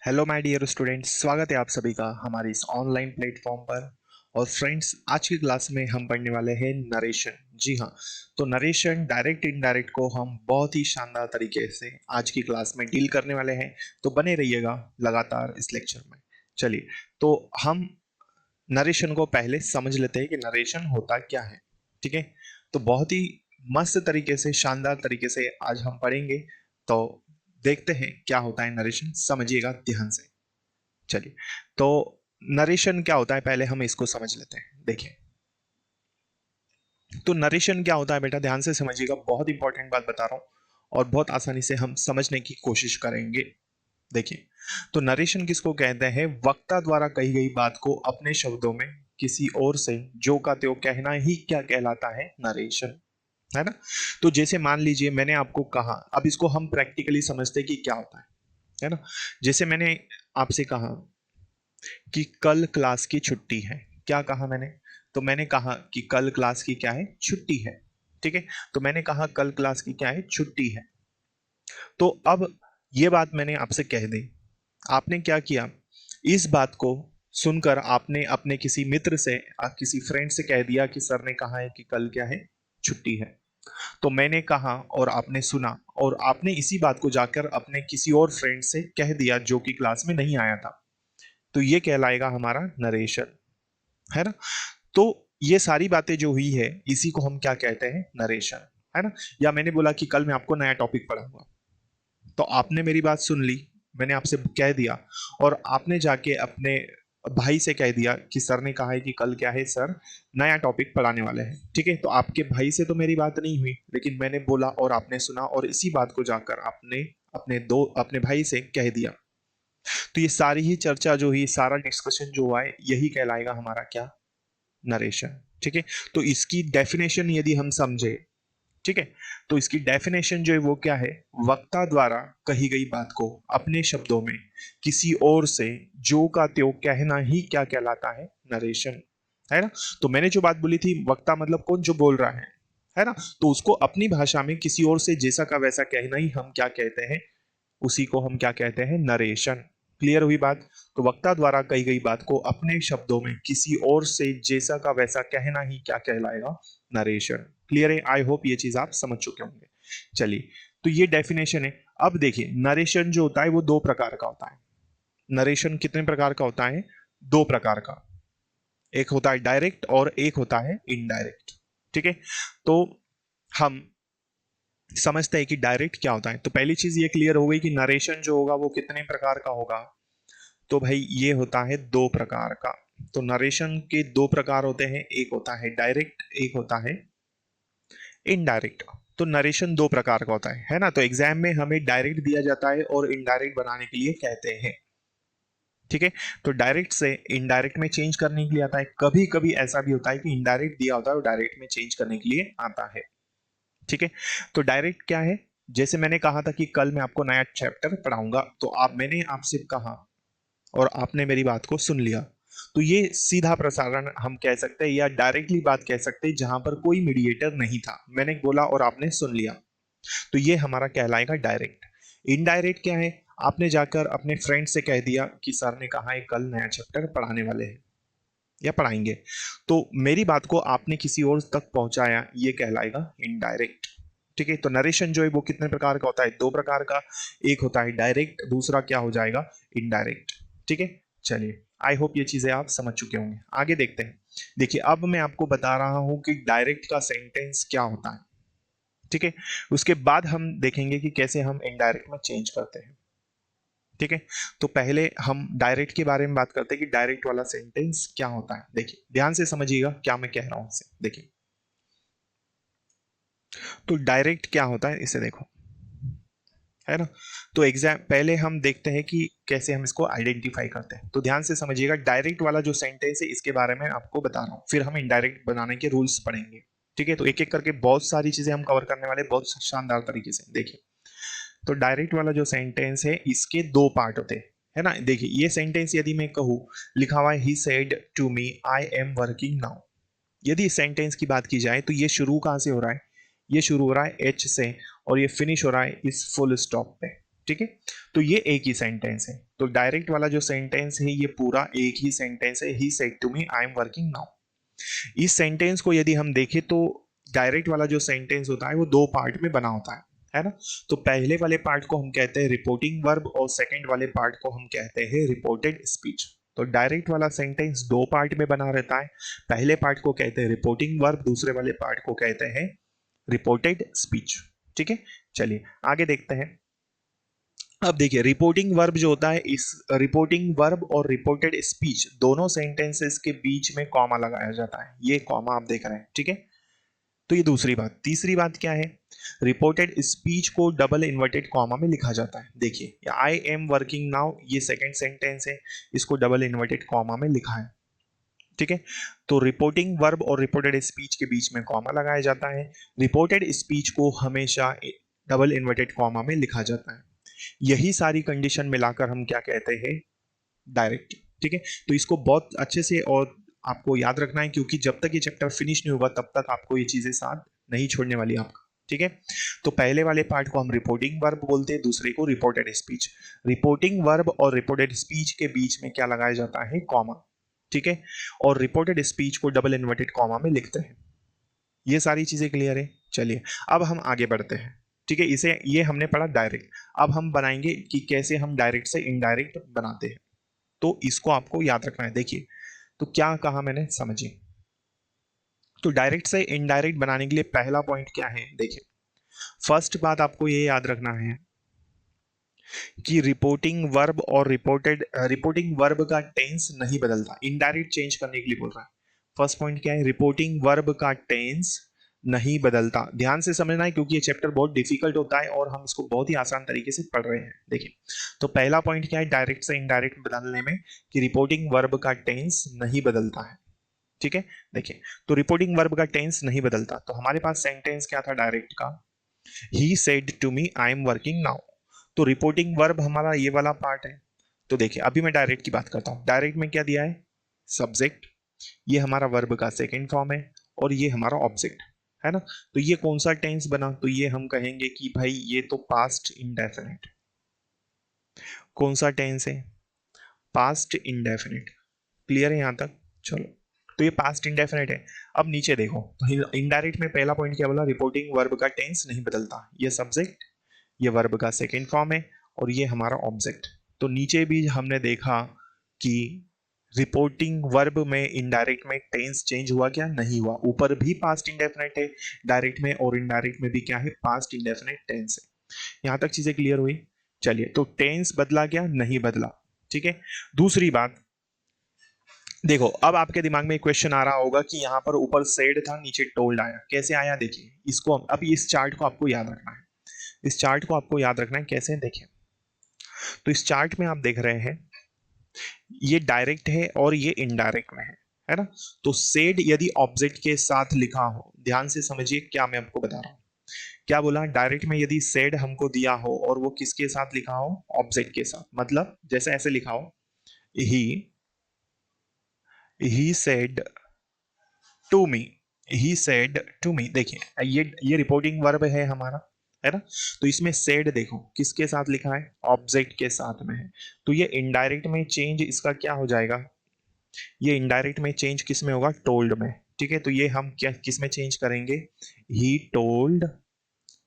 Hello my dear students, स्वागत है आप सभी का हमारे इस ऑनलाइन प्लेटफॉर्म पर। और फ्रेंड्स, आज की क्लास में हम पढ़ने वाले हैं नरेशन। जी हाँ, तो नरेशन डायरेक्ट इनडायरेक्ट को हम बहुत ही शानदार तरीके से आज की क्लास में डील करने वाले हैं। तो बने रहिएगा लगातार इस लेक्चर में। चलिए, तो हम नरेशन को पहले समझ लेते हैं कि नरेशन होता क्या है। ठीक है, तो बहुत ही मस्त तरीके से, शानदार तरीके से आज हम पढ़ेंगे। तो देखते हैं क्या होता है नरेशन, समझिएगा ध्यान से। चलिए, तो नरेशन क्या होता है पहले हम इसको समझ लेते हैं। देखिए, तो नरेशन क्या होता है बेटा, ध्यान से समझिएगा, बहुत इंपॉर्टेंट बात बता रहा हूं और बहुत आसानी से हम समझने की कोशिश करेंगे। देखिए, तो नरेशन किसको कहते हैं? वक्ता द्वारा कही गई बात को अपने शब्दों में किसी और से जो का त्यों कहना ही क्या कहलाता है? नरेशन, है ना। तो जैसे मान लीजिए मैंने आपको कहा, अब इसको हम प्रैक्टिकली समझते हैं कि क्या होता है ना। जैसे मैंने आपसे कहा कि कल क्लास की छुट्टी है। क्या कहा मैंने? तो मैंने कहा कि कल क्लास की क्या है? छुट्टी है। ठीक है, तो मैंने कहा कल क्लास की क्या है? छुट्टी है। तो अब ये बात मैंने आपसे कह दी, आपने क्या किया? इस बात को सुनकर आपने अपने किसी मित्र से, किसी फ्रेंड से कह दिया कि सर ने कहा है कि कल क्या है? छुट्टी है। तो मैंने कहा और आपने सुना, और आपने इसी बात को जाकर अपने किसी और फ्रेंड से कह दिया जो कि क्लास में नहीं आया था। तो ये कहलाएगा हमारा नरेशन, है ना। तो ये सारी बातें जो हुई है इसी को हम क्या कहते हैं? नरेशन, है ना। या मैंने बोला कि कल मैं आपको नया टॉपिक पढ़ाऊंगा, तो आपने मेरी बात सुन ली, मैंने आपसे कह दिया, और आपने जाके अपने भाई से कह दिया कि सर ने कहा है कि कल क्या है? सर नया टॉपिक पढ़ाने वाले हैं। ठीक है, तो आपके भाई से तो मेरी बात नहीं हुई, लेकिन मैंने बोला और आपने सुना, और इसी बात को जाकर आपने अपने भाई से कह दिया। तो ये सारी ही चर्चा जो हुई, सारा डिस्कशन जो हुआ है, यही कहलाएगा हमारा क्या? नरेशन। ठीक है, तो इसकी डेफिनेशन यदि हम समझे, ठीक है, तो इसकी डेफिनेशन जो है वो क्या है? वक्ता द्वारा कही गई बात को अपने शब्दों में किसी और से जो का त्यों कहना ही क्या कहलाता है? नरेशन, है ना। तो मैंने जो बात बोली थी, वक्ता मतलब कौन? जो बोल रहा है ना। तो उसको अपनी भाषा में किसी और से जैसा का वैसा कहना ही हम क्या कहते हैं? उसी को हम क्या कहते हैं? नरेशन। क्लियर हुई बात? तो वक्ता द्वारा कही गई बात को अपने शब्दों में किसी और से जैसा का वैसा कहना ही क्या कहलाएगा? नरेशन। क्लियर है? आई होप ये चीज आप समझ चुके होंगे। चलिए, तो ये डेफिनेशन है। अब देखिए, नरेशन जो होता है वो दो प्रकार का होता है। नरेशन कितने प्रकार का होता है? दो प्रकार का। एक होता है डायरेक्ट और एक होता है इनडायरेक्ट। ठीक है, तो हम समझते हैं कि डायरेक्ट क्या होता है। तो पहली चीज ये क्लियर हो गई कि नरेशन जो होगा वो कितने प्रकार का होगा। तो भाई ये होता है दो प्रकार का। तो नरेशन के दो प्रकार होते हैं, एक होता है डायरेक्ट, एक होता है इनडायरेक्ट। तो नरेशन दो प्रकार का होता है ना। तो एग्जाम में हमें डायरेक्ट दिया जाता है और इनडायरेक्ट बनाने के लिए कहते हैं। ठीक है, तो डायरेक्ट से इनडायरेक्ट में चेंज करने के लिए आता है। कभी कभी ऐसा भी होता है कि इनडायरेक्ट दिया होता है और डायरेक्ट में चेंज करने के लिए आता है। ठीक है, तो डायरेक्ट क्या है? जैसे मैंने कहा था कि कल मैं आपको नया चैप्टर पढ़ाऊंगा, तो मैंने आपसे कहा और आपने मेरी बात को सुन लिया। तो ये सीधा प्रसारण हम कह सकते हैं, या डायरेक्टली बात कह सकते हैं, जहां पर कोई मीडिएटर नहीं था। मैंने बोला और आपने सुन लिया, तो ये हमारा कहलाएगा डायरेक्ट। इनडायरेक्ट क्या है? आपने जाकर अपने फ्रेंड से कह दिया कि सर ने कहा है कल नया चैप्टर पढ़ाने वाले हैं या पढ़ाएंगे, तो मेरी बात को आपने किसी और तक पहुंचाया, ये कहलाएगा इनडायरेक्ट। ठीक है, तो नरेशन जो है वो कितने प्रकार का होता है? दो प्रकार का। एक होता है डायरेक्ट, दूसरा क्या हो जाएगा? इनडायरेक्ट। ठीक है, चलिए, आई होप ये चीजें आप समझ चुके होंगे। आगे देखते हैं। देखिए, अब मैं आपको बता रहा हूं कि डायरेक्ट का सेंटेंस क्या होता है। ठीक है, उसके बाद हम देखेंगे कि कैसे हम इनडायरेक्ट में चेंज करते हैं। ठीक है, तो पहले हम डायरेक्ट के बारे में बात करते हैं कि डायरेक्ट वाला सेंटेंस क्या होता है। देखिए, ध्यान से समझिएगा क्या मैं कह रहा हूं इसे। देखिए, तो डायरेक्ट क्या होता है इसे देखो, है ना। तो एग्जाम पहले हम देखते हैं कि कैसे हम इसको आइडेंटिफाई करते हैं। तो ध्यान से समझिएगा, डायरेक्ट वाला जो सेंटेंस है इसके बारे में आपको बता रहा हूं, फिर हम इनडायरेक्ट बनाने के रूल्स पढ़ेंगे। ठीक है, तो एक एक करके बहुत सारी चीजें हम कवर करने वाले, बहुत शानदार तरीके से। देखिए, तो डायरेक्ट वाला जो सेंटेंस है इसके दो पार्ट होते हैं, है ना। देखिए, ये सेंटेंस यदि मैं कहूँ, लिखा हुआ है he said to me I am working now. यदि इस सेंटेंस की बात की जाए तो ये शुरू कहाँ से हो रहा है? ये शुरू हो रहा है एच से, और ये फिनिश हो रहा है इस फुल स्टॉप पे। ठीक है, तो ये एक ही सेंटेंस है। तो डायरेक्ट वाला जो सेंटेंस है ये पूरा एक ही सेंटेंस है, he said to me I am working now. इस सेंटेंस को यदि हम देखें तो डायरेक्ट वाला जो सेंटेंस होता है वो दो पार्ट में बना होता है ना। तो पहले वाले पार्ट को हम कहते हैं रिपोर्टिंग वर्ब और सेकंड वाले पार्ट को हम कहते हैं रिपोर्टेड स्पीच। तो डायरेक्ट वाला सेंटेंस दो पार्ट में बना रहता है, पहले पार्ट को कहते हैं रिपोर्टिंग वर्ब, दूसरे वाले पार्ट को कहते हैं रिपोर्टेड स्पीच। ठीक है, चलिए आगे देखते हैं। अब देखिए रिपोर्टिंग वर्ब जो होता है, इस रिपोर्टिंग वर्ब और रिपोर्टेड स्पीच दोनों सेंटेंसेस के बीच में कॉमा लगाया जाता है, ये कॉमा आप देख रहे हैं। ठीक है, तो ये दूसरी बात। तीसरी बात क्या है, रिपोर्टेड स्पीच को डबल इन्वर्टेड कॉमा में लिखा जाता है। देखिए आई एम वर्किंग नाउ, ये सेकंड सेंटेंस है, इसको डबल इन्वर्टेड कॉमा में लिखा है। ठीक है, तो रिपोर्टिंग वर्ब और रिपोर्टेड स्पीच के बीच में कॉमा लगाया जाता है। रिपोर्टेड स्पीच को हमेशा डबल इन्वर्टेड कॉमा में लिखा जाता है। यही सारी कंडीशन मिलाकर हम क्या कहते हैं, डायरेक्ट। ठीक है, तो इसको बहुत अच्छे से और आपको याद रखना है, क्योंकि जब तक ये चैप्टर फिनिश नहीं होगा तब तक आपको ये चीजें साथ नहीं छोड़ने वाली आपका। ठीक है, तो पहले वाले पार्ट को हम रिपोर्टिंग वर्ब बोलते हैं, दूसरे को रिपोर्टेड स्पीच। रिपोर्टिंग वर्ब और रिपोर्टेड स्पीच के बीच में क्या लगाया जाता है, कॉमा। ठीक है, और रिपोर्टेड स्पीच को डबल इन्वर्टेड कॉमा में लिखते हैं। ये सारी चीजें क्लियर है। चलिए अब हम आगे बढ़ते हैं। ठीक है, इसे ये हमने पढ़ा डायरेक्ट। अब हम बनाएंगे कि कैसे हम डायरेक्ट से इनडायरेक्ट बनाते हैं, तो इसको आपको याद रखना है। देखिए तो क्या कहा मैंने, समझिए। तो डायरेक्ट से इनडायरेक्ट बनाने के लिए पहला पॉइंट क्या है, देखिए फर्स्ट बात आपको ये याद रखना है कि रिपोर्टिंग वर्ब और रिपोर्टिंग वर्ब का टेंस नहीं बदलता। इनडायरेक्ट चेंज करने के लिए बोल रहा है। फर्स्ट पॉइंट क्या है, रिपोर्टिंग वर्ब का टेंस नहीं बदलता। ध्यान से समझना है क्योंकि ये चैप्टर बहुत डिफिकल्ट होता है और हम इसको बहुत ही आसान तरीके से पढ़ रहे हैं। देखिए तो पहला पॉइंट क्या है डायरेक्ट से इनडायरेक्ट बदलने में, कि रिपोर्टिंग वर्ब का टेंस नहीं बदलता है। ठीक है, देखिए तो रिपोर्टिंग वर्ब का टेंस नहीं बदलता। तो हमारे पास सेंटेंस क्या था डायरेक्ट का, he said to me I am working now. तो रिपोर्टिंग वर्ब हमारा ये वाला पार्ट है। तो देखिए अभी मैं डायरेक्ट की बात करता हूं। डायरेक्ट में क्या दिया है, सब्जेक्ट, ये हमारा वर्ब का सेकंड फॉर्म है, और ये हमारा ऑब्जेक्ट है ना। तो ये कौन सा टेंस बना, तो ये हम कहेंगे कि भाई ये तो पास्ट इंडेफिनिट। कौन सा टेंस है, पास्ट इंडेफिनिट। क्लियर है यहां तक, चलो। तो ये पास्ट इंडेफिनिट है। अब नीचे देखो, तो इनडायरेक्ट में पहला पॉइंट क्या बोला, रिपोर्टिंग वर्ब का टेंस नहीं बदलता। ये सब्जेक्ट, ये वर्ब का सेकंड फॉर्म है, और ये हमारा ऑब्जेक्ट। तो नीचे भी हमने देखा कि रिपोर्टिंग वर्ब में इनडायरेक्ट में टेंस चेंज हुआ क्या, नहीं हुआ। ऊपर भी पास्ट इंडेफिनिट है डायरेक्ट में, और इनडायरेक्ट में भी क्या है, पास्ट इंडेफिनिट टेंस है। यहां तक चीजें क्लियर हुई। चलिए तो टेंस बदला क्या, नहीं बदला। ठीक है, दूसरी बात देखो, अब आपके दिमाग में एक क्वेश्चन आ रहा होगा कि यहाँ पर ऊपर सेड था, नीचे टोल्ड आया, कैसे आया। देखिए इसको अब इस चार्ट को आपको याद रखना है। इस चार्ट को आपको याद रखना है कैसे, देखिए तो इस चार्ट में आप देख रहे हैं ये डायरेक्ट है और ये इनडायरेक्ट में है ना। तो सेड यदि ऑब्जेक्ट के साथ लिखा हो, ध्यान से समझिए क्या मैं आपको बता रहा हूं। क्या बोला, डायरेक्ट में यदि सेड हमको दिया हो और वो किसके साथ लिखा हो, ऑब्जेक्ट के साथ। मतलब जैसे ऐसे लिखा हो, he said to me, he said to me. देखिए ये रिपोर्टिंग वर्ब है हमारा, है ना। तो इसमें सेड देखो किसके साथ लिखा है, ऑब्जेक्ट के साथ में है। तो ये इनडायरेक्ट में चेंज इसका क्या हो जाएगा, ये इनडायरेक्ट में चेंज किस में होगा, टोल्ड में। ठीक है, तो ये हम क्या किस में चेंज करेंगे, ही टोल्ड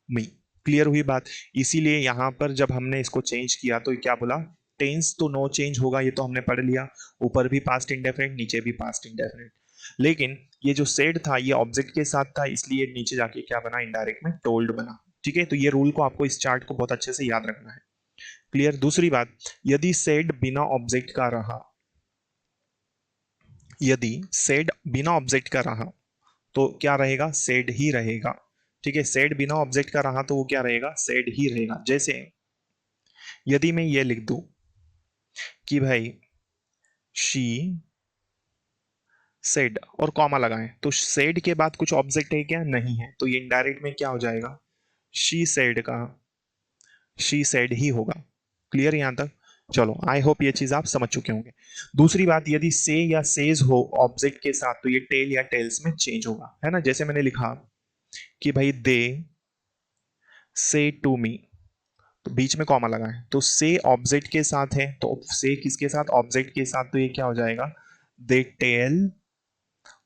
मी। क्लियर हुई बात। इसीलिए यहां पर जब हमने इसको चेंज किया तो क्या बोला, टेंस तो नो चेंज होगा, ये तो हमने पढ़ लिया। ऊपर भी पास्ट इंडेफिनिट, नीचे भी पास्ट इंडेफिनिट। लेकिन ये जो सेड था ये ऑब्जेक्ट के साथ था, इसलिए नीचे जाके क्या बना, इनडायरेक्ट में टोल्ड बना। ठीक है, तो ये रूल को आपको, इस चार्ट को बहुत अच्छे से याद रखना है। क्लियर। दूसरी बात, यदि सेड बिना ऑब्जेक्ट का रहा, यदि सेड बिना ऑब्जेक्ट का रहा तो क्या रहेगा, सेड ही रहेगा। ठीक है, सेड बिना ऑब्जेक्ट का रहा तो वो क्या रहेगा, सेड ही रहेगा। जैसे यदि मैं ये लिख दूं कि भाई शी सेड और कॉमा लगाएं, तो सेड के बाद कुछ ऑब्जेक्ट है क्या, नहीं है। तो ये इनडायरेक्ट में क्या हो जाएगा, शी सेड का शी सेड ही होगा। क्लियर यहां तक, चलो आई होप ये चीज आप समझ चुके होंगे। दूसरी बात, यदि से या सेज हो ऑब्जेक्ट के साथ तो ये टेल या टेल्स में चेंज होगा, है ना। जैसे मैंने लिखा कि भाई दे से टू मी, तो बीच में कॉमा लगा है, तो से ऑब्जेक्ट के साथ है, तो से किसके साथ, ऑब्जेक्ट के साथ, तो ये क्या हो जाएगा, दे टेल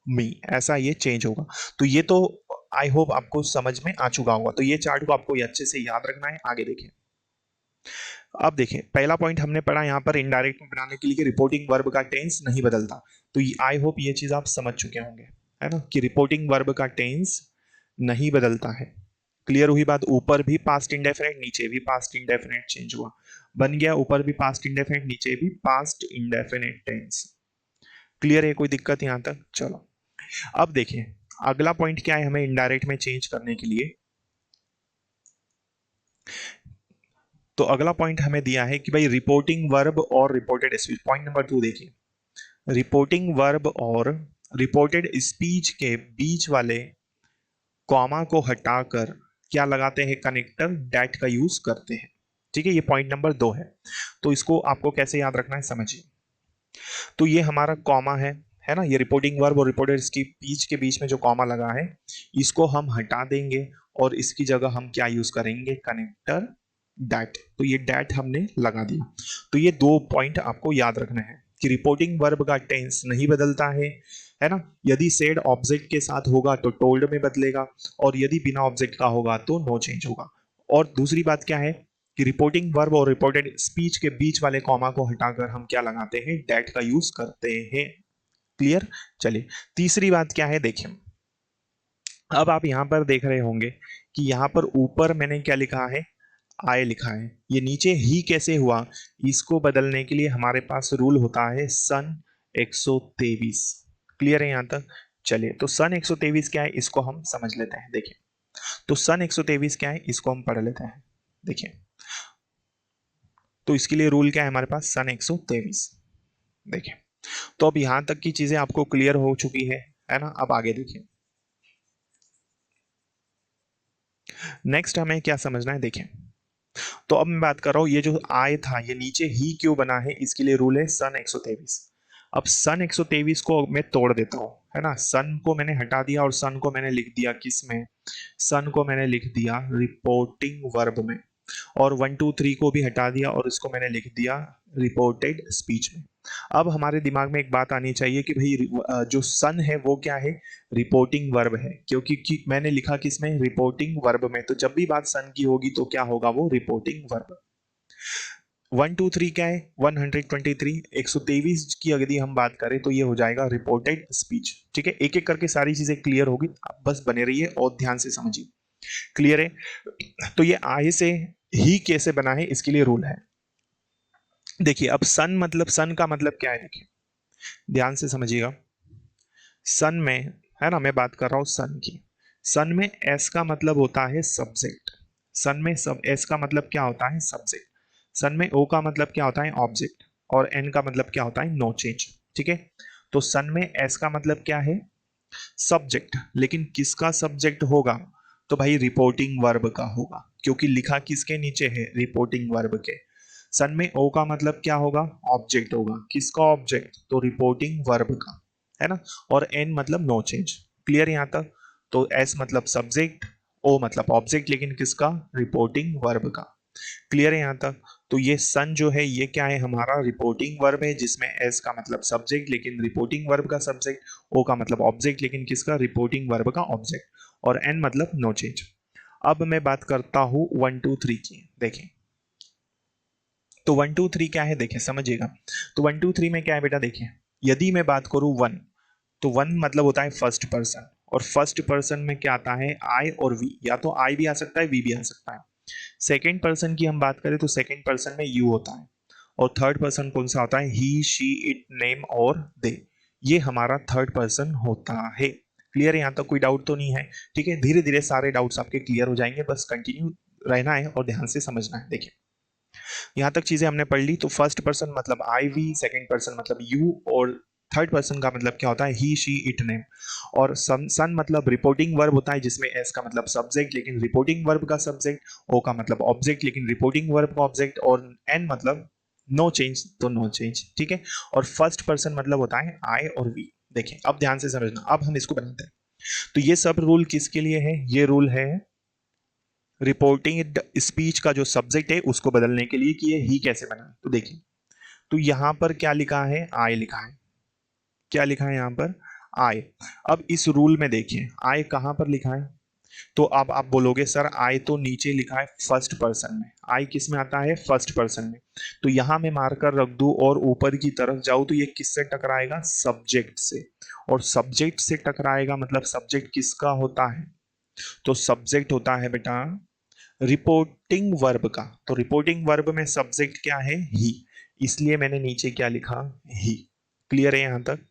मी, ऐसा ये चेंज होगा। तो ये तो आई होप आपको समझ में आ चुका होगा। तो ये चार्ट को आपको अच्छे से याद रखना है। आगे देखिए, अब देखिए पहला पॉइंट हमने पढ़ा यहाँ पर इनडायरेक्ट में बनाने के लिए कि रिपोर्टिंग वर्ब का टेंस नहीं बदलता। तो आई होप ये चीज आप समझ चुके होंगे, है ना, कि रिपोर्टिंग वर्ब का टेंस नहीं बदलता है। क्लियर हुई बात। ऊपर भी पास्ट इंडेफिनिट, नीचे भी पास्ट इंडेफिनिट चेंज हुआ, बन गया ऊपर भी पास्ट इंडेफिनिट, नीचे भी पास्ट इंडेफिनिट टेंस। क्लियर है, कोई दिक्कत यहां तक? चलो अब देखिए अगला पॉइंट क्या है हमें इनडायरेक्ट में चेंज करने के लिए। तो अगला पॉइंट हमें दिया है कि भाई रिपोर्टिंग वर्ब और रिपोर्टेड स्पीच। पॉइंट नंबर 2 देखिए, रिपोर्टिंग वर्ब और रिपोर्टेड स्पीच के बीच वाले कॉमा को हटाकर क्या लगाते हैं, कनेक्टर डैट का यूज करते हैं। ठीक है, ये पॉइंट नंबर 2 है। तो इसको आपको कैसे याद रखना है समझिए। तो ये हमारा कॉमा है ना, ये रिपोर्टिंग वर्ब और रिपोर्टेड स्पीच के बीच में जो कॉमा लगा है इसको हम हटा देंगे और इसकी जगह हम क्या यूज करेंगे, कनेक्टर डैट। तो ये डैट हमने लगा दिया। तो ये 2 पॉइंट आपको याद रखना है कि रिपोर्टिंग वर्ब का टेंस नहीं बदलता है ना। यदि सेड ऑब्जेक्ट के साथ होगा तो टोल्ड में बदलेगा, और यदि बिना ऑब्जेक्ट का होगा तो नो चेंज होगा। और दूसरी बात क्या है कि रिपोर्टिंग वर्ब और रिपोर्टेड स्पीच के बीच वाले कॉमा को हटाकर हम क्या लगाते हैं, डैट का यूज करते हैं। क्लियर। चलिए तीसरी बात क्या है देखिए, अब आप यहां पर देख रहे होंगे कि यहां पर ऊपर मैंने क्या लिखा है, आय लिखा है। ये नीचे ही कैसे हुआ, इसको बदलने के लिए हमारे पास रूल होता है सन 123। क्लियर है यहां तक? चलिए तो सन 123 क्या है इसको हम समझ लेते हैं। देखिए तो सन 123 क्या है इसको हम पढ़ लेते हैं। देखिए तो इसके लिए रूल क्या है हमारे पास, सन 123। देखिए तो अब यहां तक की चीजें आपको क्लियर हो चुकी है ना। अब आगे देखिए, नेक्स्ट हमें क्या समझना है। देखिए तो अब मैं बात कर रहा हूं ये जो आय था ये नीचे ही क्यों बना है, इसके लिए रूल है सन 123। अब सन 123 को मैं तोड़ देता हूं, है ना। सन को मैंने हटा दिया और सन को मैंने लिख दिया किस में, सन को मैंने लिख दिया रिपोर्टिंग वर्ब में, और 1 2 3 को भी हटा दिया और इसको मैंने लिख दिया रिपोर्टेड स्पीच में। अब हमारे दिमाग में एक बात आनी चाहिए कि भाई जो सन है वो क्या है, रिपोर्टिंग वर्ब है, क्योंकि मैंने लिखा किसमें, रिपोर्टिंग वर्ब में। तो जब भी बात सन की होगी तो क्या होगा, वो रिपोर्टिंग वर्ब। 1 2 3 क्या है, 123, 123 की यदि हम बात करें तो ये हो जाएगा रिपोर्टेड स्पीच। ठीक है, एक एक करके सारी चीजें क्लियर होगी, आप बस बने रहिए और ध्यान से समझिए। क्लियर है। तो ये आय से ही कैसे बना है इसके लिए रूल है। देखिए अब सन मतलब, सन का मतलब क्या है, देखिए ध्यान से समझिएगा। सन में, है ना, मैं बात कर रहा हूं सन की। सन में एस का मतलब होता है सब्जेक्ट। सन में सब एस का मतलब क्या होता है, सब्जेक्ट। सन में ओ का मतलब क्या होता है, ऑब्जेक्ट। और एन का मतलब क्या होता है, नो चेंज। ठीक है, तो सन में एस का मतलब क्या है, सब्जेक्ट। लेकिन किसका सब्जेक्ट होगा, तो भाई रिपोर्टिंग वर्ब का होगा, क्योंकि लिखा किसके नीचे है, रिपोर्टिंग वर्ब के। सन में ओ का मतलब क्या होगा, ऑब्जेक्ट होगा। किसका ऑब्जेक्ट, तो रिपोर्टिंग वर्ब का, है ना। और एन मतलब नो चेंज। क्लियर यहां तक? तो एस मतलब सब्जेक्ट, ओ मतलब ऑब्जेक्ट, लेकिन किसका, रिपोर्टिंग वर्ब का। क्लियर है यहां तक? तो ये सन जो है ये क्या है, हमारा रिपोर्टिंग वर्ब है, जिसमें एस का मतलब सब्जेक्ट लेकिन रिपोर्टिंग वर्ब का सब्जेक्ट, ओ का मतलब ऑब्जेक्ट लेकिन किसका, रिपोर्टिंग वर्ब का ऑब्जेक्ट, और एन मतलब नो चेंज। अब मैं बात करता हूं 1 2 3 की। देखें तो 1 2 3 क्या है, देखें समझिएगा। तो 1 2 3 में क्या है बेटा, देखें यदि मैं बात करूं वन, तो वन मतलब होता है फर्स्ट पर्सन, और फर्स्ट पर्सन में क्या आता है, आई और वी। या तो आई भी आ सकता है, वी भी आ सकता है। सेकेंड पर्सन की हम बात करें तो सेकेंड पर्सन में यू होता है। और थर्ड पर्सन कौन सा होता है, ही शी इट नेम और दे। ये हमारा थर्ड पर्सन होता है। क्लियर है, यहां तक कोई डाउट तो नहीं है? ठीक है, धीरे धीरे सारे डाउट्स आपके क्लियर हो जाएंगे, बस कंटिन्यू रहना है और ध्यान से समझना है। देखिए यहां तक चीजें हमने पढ़ ली। तो फर्स्ट पर्सन मतलब आई वी, सेकेंड पर्सन मतलब यू, और थर्ड पर्सन का मतलब क्या होता है, ही शी इट नेम। और सन मतलब रिपोर्टिंग वर्ब होता है, जिसमें एस का मतलब सब्जेक्ट लेकिन रिपोर्टिंग वर्ब का सब्जेक्ट, ओ का मतलब ऑब्जेक्ट लेकिन रिपोर्टिंग वर्ब का ऑब्जेक्ट, और एन मतलब नो चेंज, तो नो चेंज। ठीक है, और फर्स्ट पर्सन मतलब होता है आई और वी। देखें अब ध्यान से समझना, अब हम इसको बनाते हैं। तो ये सब रूल किसके लिए है, ये रूल है रिपोर्टेड स्पीच का जो सब्जेक्ट है उसको बदलने के लिए कि ये ही कैसे बना। तो देखिए, तो यहां पर क्या लिखा है, आई लिखा है। क्या लिखा है यहां पर, आई। अब इस रूल में देखिए आई कहां पर लिखा है। तो अब आप बोलोगे सर आई तो नीचे लिखा है फर्स्ट पर्सन में, आई किस में आता है, फर्स्ट पर्सन में। तो यहां मैं मार्कर रख दूं और ऊपर की तरफ जाऊं तो ये किससे टकराएगा, सब्जेक्ट से। और सब्जेक्ट से टकराएगा मतलब सब्जेक्ट किसका होता है, तो सब्जेक्ट होता है बेटा रिपोर्टिंग वर्ब का। तो रिपोर्टिंग वर्ब में सब्जेक्ट क्या है, ही। इसलिए मैंने नीचे क्या लिखा, ही। क्लियर है यहां तक,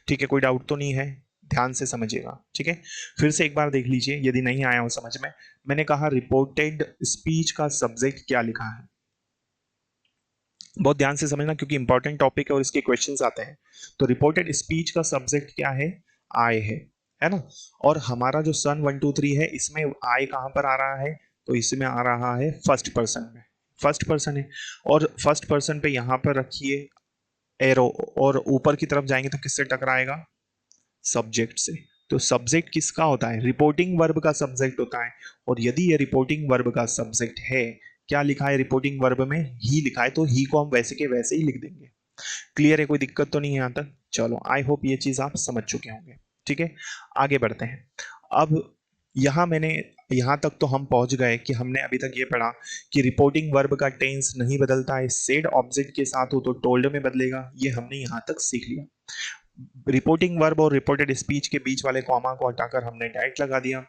ठीक है, कोई डाउट तो नहीं है, ध्यान से समझिएगा, ठीक है। फिर से एक बार देख लीजिए यदि नहीं आया हो समझ में। मैंने कहा रिपोर्टेड स्पीच का सब्जेक्ट क्या लिखा है, बहुत ध्यान से समझना क्योंकि इंपॉर्टेंट टॉपिक है और इसके क्वेश्चंस आते हैं। तो रिपोर्टेड स्पीच का सब्जेक्ट क्या है, आई है ना। और हमारा जो सन 1 2 3 है इसमें आई कहां पर आ रहा है, तो इसमें आ रहा है फर्स्ट पर्सन में, फर्स्ट पर्सन है। और फर्स्ट पर्सन पे यहां पर रखिए एरो, और ऊपर की तरफ जाएंगे तो किससे टकराएगा, सब्जेक्ट से। तो सब्जेक्ट किसका होता है, रिपोर्टिंग वर्ब का सब्जेक्ट होता है। और यदि ये रिपोर्टिंग वर्ब का सब्जेक्ट है, क्या लिखा है रिपोर्टिंग वर्ब में, ही लिखा है, तो ही को हम वैसे के वैसे ही लिख देंगे। क्लियर है, कोई दिक्कत तो नहीं है यहां तक। चलो आई होप ये चीज आप समझ चुके होंगे, ठीक है। आगे बढ़ते हैं। अब यहां तक तो हम पहुंच गए कि हमने अभी तक ये पढ़ा कि रिपोर्टिंग वर्ब का टेंस नहीं बदलता है, सेड ऑब्जेक्ट के साथ हो तो टोल्ड में बदलेगा, ये हमने यहां तक सीख लिया। रिपोर्टिंग वर्ब और रिपोर्टेड स्पीच के बीच वाले कॉमा को हटाकर हमने डायरेक्ट लगा दिया।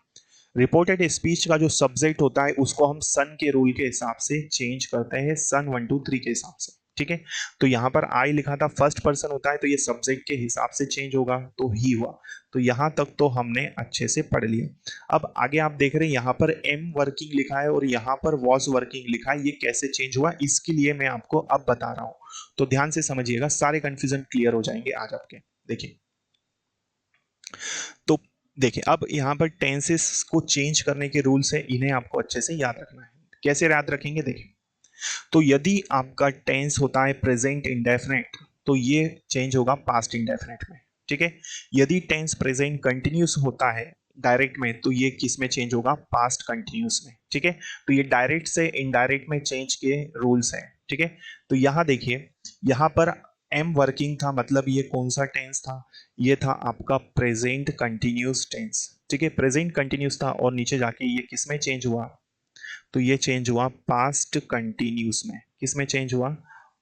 रिपोर्टेड स्पीच का जो सब्जेक्ट होता है उसको हम सन के रूल के हिसाब से चेंज करते हैं, सन 1 2 3 के हिसाब से, ठीक है। तो यहां पर आई लिखा था फर्स्ट पर्सन होता है तो ये सब्जेक्ट के हिसाब से चेंज होगा, तो ही हुआ। तो यहां तक तो हमने अच्छे से पढ़ लिया। अब आगे आप देख रहे हैं यहां पर एम वर्किंग लिखा है और यहां पर वॉज वर्किंग लिखा है, ये कैसे चेंज हुआ इसके लिए मैं आपको अब बता रहा हूं। तो ध्यान से समझिएगा, सारे कंफ्यूजन क्लियर हो जाएंगे आज आपके। देखिए, तो देखिए अब यहां पर टेंसेस को चेंज करने के रूल्स है, इन्हें आपको अच्छे से याद रखना है। कैसे याद रखेंगे, देखिए, तो यदि आपका टेंस होता है प्रेजेंट इंडेफिनिट तो ये चेंज होगा पास्ट इंडेफिनिट में, ठीक है। यदि टेंस प्रेजेंट कंटिन्यूस होता है डायरेक्ट में तो ये किस में चेंज होगा, पास्ट कंटिन्यूस में, ठीक है। तो ये डायरेक्ट से इनडायरेक्ट में चेंज के रूल्स हैं, ठीक है। तो यहां देखिए, यहां पर एम वर्किंग था मतलब ये कौन सा टेंस था, ये था आपका प्रेजेंट कंटिन्यूस टेंस, ठीक है। प्रेजेंट कंटिन्यूस था और नीचे जाके ये किस में चेंज हुआ, तो ये चेंज हुआ पास्ट कंटिन्यूस में। किस में चेंज हुआ,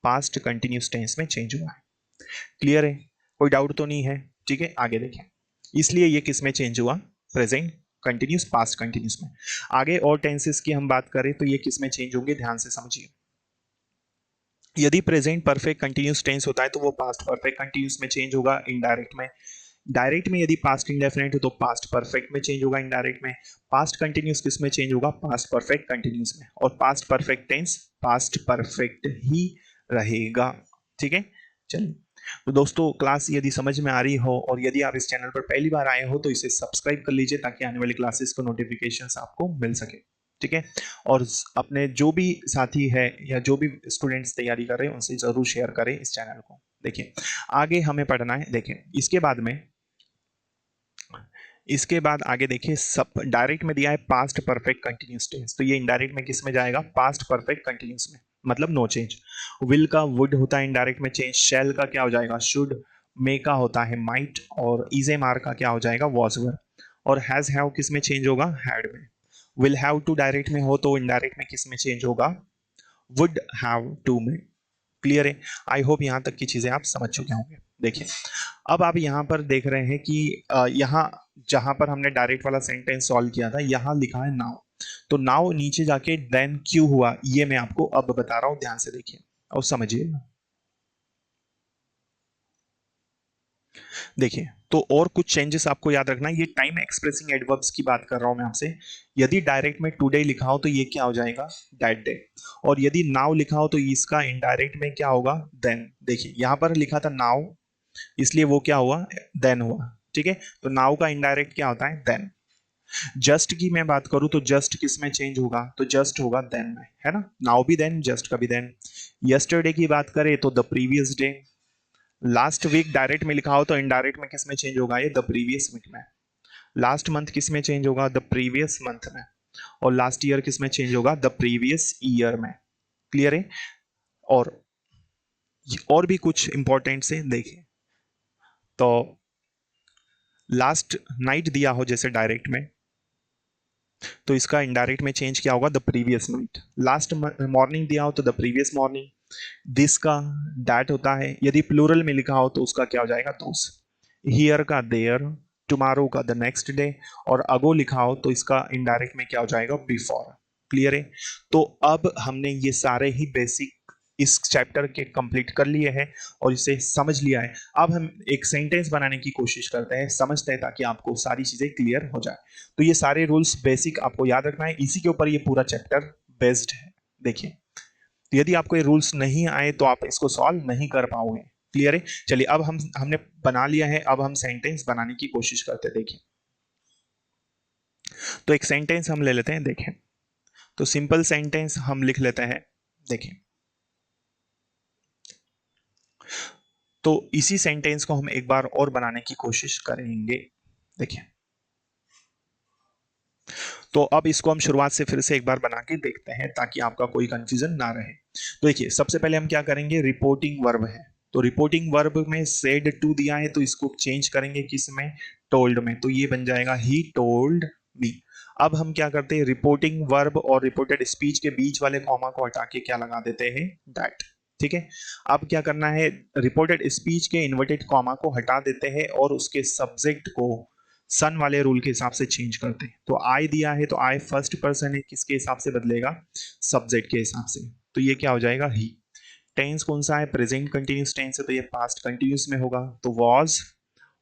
पास्ट कंटिन्यूस टेंस में चेंज हुआ है। क्लियर है, कोई डाउट तो नहीं है, ठीक है। आगे देखें, इसलिए ये किस में चेंज हुआ, प्रेजेंट कंटिन्यूस पास्ट कंटिन्यूस में। आगे और टेंसेस की हम बात करें तो ये किस में चेंज होंगे, ध्यान से समझिए। यदि प्रेजेंट परफेक्ट कंटिन्यूस टेंस होता है तो वो पास्ट परफेक्ट कंटिन्यूस में चेंज होगा इनडायरेक्ट में। डायरेक्ट में यदि पास्ट इंडेफिनिट हो तो पास्ट परफेक्ट में चेंज होगा इनडायरेक्ट में। पास्ट कंटिन्यूस किस में चेंज होगा, पास्ट परफेक्ट कंटिन्यूस में। और past perfect tense past perfect ही रहेगा, ठीक है। चलिए, तो दोस्तों क्लास यदि समझ में आ रही हो और यदि आप इस चैनल पर पहली बार आए हो तो इसे सब्सक्राइब कर लीजिए ताकि आने वाली क्लासेस को नोटिफिकेशंस आपको मिल सके, ठीक है। और अपने जो भी साथी है या जो भी स्टूडेंट्स तैयारी कर रहे हैं उनसे जरूर शेयर करें इस चैनल को। देखिए, आगे हमें पढ़ना है, देखिए इसके बाद आगे देखिए, सब डायरेक्ट में दिया है पास्ट परफेक्ट कंटिन्यूस टेंस, तो ये इनडायरेक्ट में किस में जाएगा, पास्ट परफेक्ट कंटिन्यूस में, मतलब नो चेंज। विल का वुड होता है इनडायरेक्ट में चेंज, शेल का क्या हो जाएगा, शुड, मे का होता है माइट, और इजे मार का क्या हो जाएगा, वॉज वर। और हैज हैव किस में चेंज होगा, हैड में। विल हैव टू डायरेक्ट में हो तो इनडायरेक्ट में किस में चेंज होगा, वुड हैव टू में। क्लियर है, आई होप यहां तक की चीजें आप समझ चुके होंगे। देखिए, अब आप यहां पर देख रहे हैं कि यहां जहां पर हमने डायरेक्ट वाला सेंटेंस सॉल्व किया था यहां लिखा है नाउ। तो नाउ नीचे जाके देन क्यों हुआ ये मैं आपको अब बता रहा हूं, ध्यान से देखिए और समझिएगा। देखिए, तो और कुछ चेंजेस आपको याद रखना है, ये टाइम एक्सप्रेसिंग एडवर्ब्स की बात कर रहा हूं मैं आपसे। यदि डायरेक्ट में टुडे लिखा हो तो ये क्या हो जाएगा, दैट डे। और यदि नाउ लिखा हो तो इसका इनडायरेक्ट में क्या होगा, देन। देखिए यहां पर लिखा था नाउ, इसलिए वो क्या हुआ, देन हुआ, ठीक है। तो नाउ का इनडायरेक्ट क्या होता है, देन। जस्ट की मैं बात करूं तो जस्ट किस में चेंज होगा, तो जस्ट होगा देन में, है ना। नाउ भी देन, जस्ट का भी देन। यस्टरडे की बात करें तो the previous day. Last week direct में लिखा हो तो इनडायरेक्ट में किस में चेंज होगा, ये द प्रीवियस वीक में। लास्ट मंथ किस में चेंज होगा, द प्रीवियस मंथ में। और लास्ट ईयर किस में चेंज होगा, द प्रीवियस ईयर में। क्लियर है। और भी कुछ इंपॉर्टेंट से देखें तो लास्ट नाइट दिया हो जैसे डायरेक्ट में, तो इसका इनडायरेक्ट में चेंज क्या होगा, the previous night. Last morning दिया हो तो द प्रीवियस मॉर्निंग। दिस का दैट होता है, यदि प्लूरल में लिखा हो तो उसका क्या हो जाएगा, दोस। हियर का देयर, टुमारो का द नेक्स्ट डे, और अगो लिखा हो तो इसका इनडायरेक्ट में क्या हो जाएगा, बिफोर। क्लियर है। तो अब हमने ये सारे ही बेसिक इस चैप्टर के कंप्लीट कर लिए हैं और इसे समझ लिया है। अब हम एक सेंटेंस बनाने की कोशिश करते हैं, समझते हैं, ताकि आपको सारी चीजें क्लियर हो जाए। तो ये सारे रूल्स बेसिक आपको याद रखना है, इसी के ऊपर ये पूरा चैप्टर बेस्ड है। देखिए, यदि आपको ये रूल्स नहीं आए तो आप इसको सॉल्व नहीं कर पाओगे। क्लियर है। चलिए, अब हमने बना लिया है, अब हम सेंटेंस बनाने की कोशिश करते हैं। देखिए, तो एक सेंटेंस हम ले लेते हैं। देखें, तो सिंपल सेंटेंस हम लिख लेते हैं। देखें, तो इसी सेंटेंस को हम एक बार और बनाने की कोशिश करेंगे। देखिए, तो अब इसको हम शुरुआत से फिर से एक बार बना के देखते हैं ताकि आपका कोई कंफ्यूजन ना रहे। तो देखिए, सबसे पहले हम क्या करेंगे, रिपोर्टिंग वर्ब है, तो रिपोर्टिंग वर्ब में सेड टू दिया है, तो इसको चेंज करेंगे किस में, टोल्ड में, तो ये बन जाएगा ही टोल्ड मी। अब हम क्या करते हैं, रिपोर्टिंग वर्ब और रिपोर्टेड स्पीच के बीच वाले कॉमा को हटा के क्या लगा देते हैं, दैट। ठीक है। अब क्या करना है, रिपोर्टेड स्पीच के इन्वर्टेड कॉमा को हटा देते हैं और उसके सब्जेक्ट को सन वाले रूल के हिसाब से चेंज करते हैं। तो आई दिया है तो आई फर्स्ट पर्सन है, किसके हिसाब से बदलेगा, सब्जेक्ट के हिसाब से, तो ये क्या हो जाएगा, ही। टेंस कौन सा है, प्रेजेंट कंटिन्यूस टेंस है, तो ये पास्ट कंटिन्यूस में होगा, तो वॉज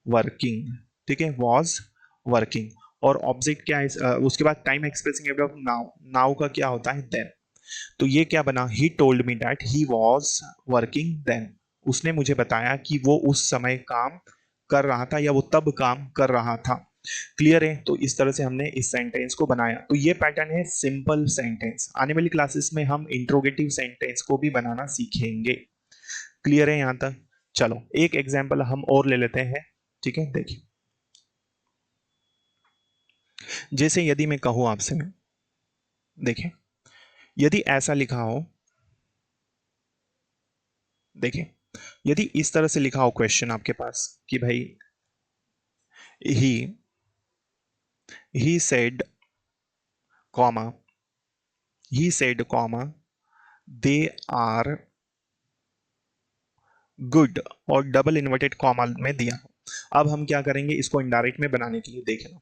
वर्किंग। ठीक है, वॉज वर्किंग। और ऑब्जेक्ट क्या है, उसके बाद time expressing every now, now का क्या होता है, देन। तो ये क्या बना, he told me that he was working then, उसने मुझे बताया कि वो उस समय काम कर रहा था या वो तब काम कर रहा था। क्लियर है। तो इस तरह से हमने इस सेंटेंस को बनाया। तो ये पैटर्न है सिंपल सेंटेंस। आने वाली क्लासेस में हम इंट्रोगेटिव सेंटेंस को भी बनाना सीखेंगे। क्लियर है यहां तक। चलो, एक एग्जांपल हम और ले लेते हैं। ठीक है, देखिए, जैसे यदि मैं कहूं आपसे, देखें, यदि ऐसा लिखा हो, देखें, यदि इस तरह से लिखा हो क्वेश्चन आपके पास कि भाई, he said comma, he said comma they are good, और डबल इन्वर्टेड कॉमा में दिया। अब हम क्या करेंगे, इसको इनडायरेक्ट में बनाने के लिए, देखना,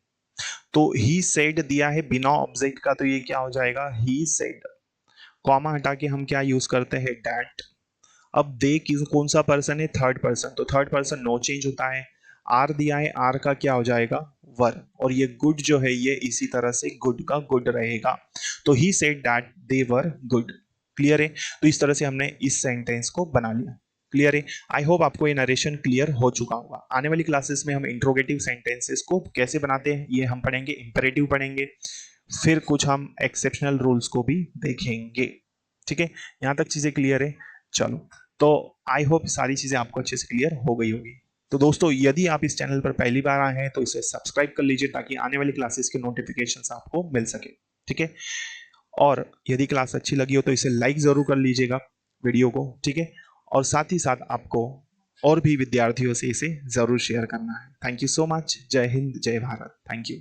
तो ही सेड दिया है बिना ऑब्जेक्ट का, तो ये क्या हो जाएगा, ही सेड। कॉमा हटा के हम क्या यूज करते हैं, डैट। अब दे कौन सा पर्सन है, थर्ड पर्सन, तो थर्ड पर्सन नो चेंज होता है। आर दिया है, आर का क्या हो जाएगा, वर, और ये गुड जो है ये इसी तरह से गुड का गुड रहेगा। तो he said that they were good. Clear है। तो इस तरह से हमने इस सेंटेंस को बना लिया। क्लियर है। आई होप आपको ये नरेशन क्लियर हो चुका होगा। आने वाली क्लासेस में हम इंट्रोगेटिव सेंटेंसेस को कैसे बनाते हैं ये हम पढ़ेंगे, इंपेरेटिव पढ़ेंगे, फिर कुछ हम एक्सेप्शनल रूल्स को भी देखेंगे। ठीक है, यहाँ तक चीजें क्लियर है। चलो, तो आई होप सारी चीजें आपको अच्छे से क्लियर हो गई होगी। तो दोस्तों, यदि आप इस चैनल पर पहली बार आए हैं तो इसे सब्सक्राइब कर लीजिए ताकि आने वाली क्लासेस के नोटिफिकेशंस आपको मिल सके। ठीक है, और यदि क्लास अच्छी लगी हो तो इसे लाइक जरूर कर लीजिएगा वीडियो को। ठीक है, और साथ ही साथ आपको और भी विद्यार्थियों से इसे जरूर शेयर करना है। Thank you so much. जय हिंद, जय भारत। Thank you.